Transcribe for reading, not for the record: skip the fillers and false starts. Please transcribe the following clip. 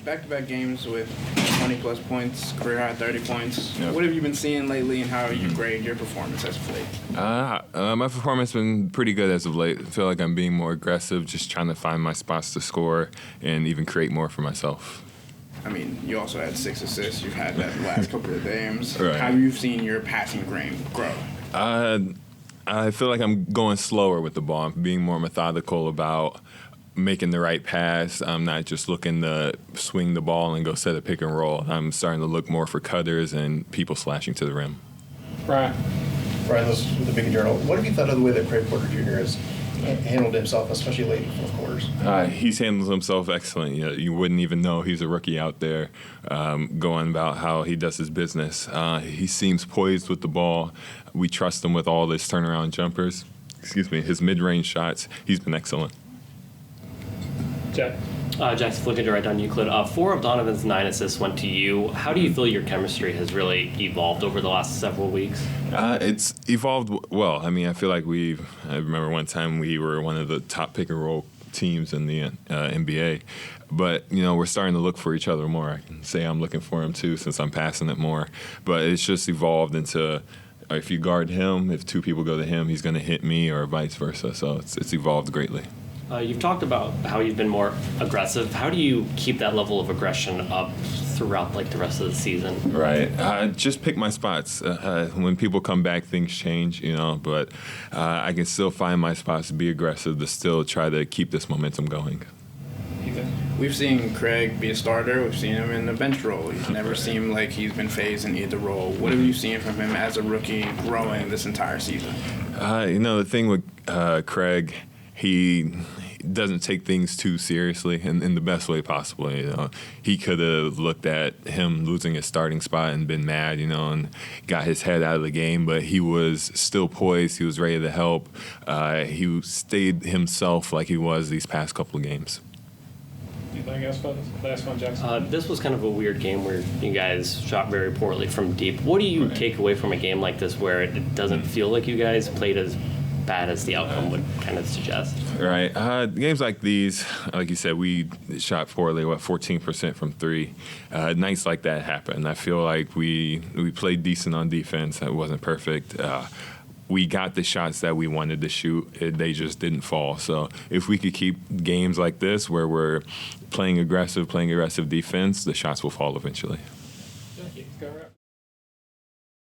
Back-to-back games with 20-plus points, career high 30 points. Yep. What have you been seeing lately, and how you grade your performance as of late? My performance has been pretty good as of late. I feel like I'm being more aggressive, just trying to find my spots to score and even create more for myself. I mean, you also had 6 assists. You've had that the last couple of games. Right. How have you seen your passing game grow? I feel like I'm going slower with the ball. I'm being more methodical about making the right pass. I'm not just looking to swing the ball and go set a pick and roll. I'm starting to look more for cutters and people slashing to the rim. Brian, this with the Big Journal. What have you thought of the way that Craig Porter Jr. has handled himself, especially late in fourth quarters? He's handled himself excellent. You wouldn't even know he's a rookie out there going about how he does his business. He seems poised with the ball. We trust him with all his turnaround jumpers. His mid-range shots. He's been excellent. Jackson, flipping to right down Euclid. 4 of Donovan's 9 assists went to you. How do you feel your chemistry has really evolved over the last several weeks? It's evolved well. I mean, I feel like I remember one time we were one of the top pick and roll teams in the NBA. But, we're starting to look for each other more. I can say I'm looking for him too since I'm passing it more. But it's just evolved into if you guard him, if 2 people go to him, he's going to hit me or vice versa. So it's evolved greatly. You've talked about how you've been more aggressive. How do you keep that level of aggression up throughout the rest of the season? Right. Just pick my spots. When people come back, things change, but I can still find my spots to be aggressive, to still try to keep this momentum going. We've seen Craig be a starter. We've seen him in the bench role. He's never seemed like he's been phased in either role. What have you seen from him as a rookie growing this entire season? The thing with Craig, he doesn't take things too seriously in the best way possible. He could have looked at him losing his starting spot and been mad, and got his head out of the game, but he was still poised. He was ready to help. He stayed himself like he was these past couple of games. Anything else for this? Last one, Jackson. This was kind of a weird game where you guys shot very poorly from deep. What do you take away from a game like this where it doesn't feel like you guys played as bad as the outcome would kind of suggest? Right. Games like these, like you said, we shot poorly, 14% from 3. Nights like that happen. I feel like we played decent on defense. It wasn't perfect. We got the shots that we wanted to shoot. They just didn't fall. So if we could keep games like this where we're playing aggressive defense, the shots will fall eventually.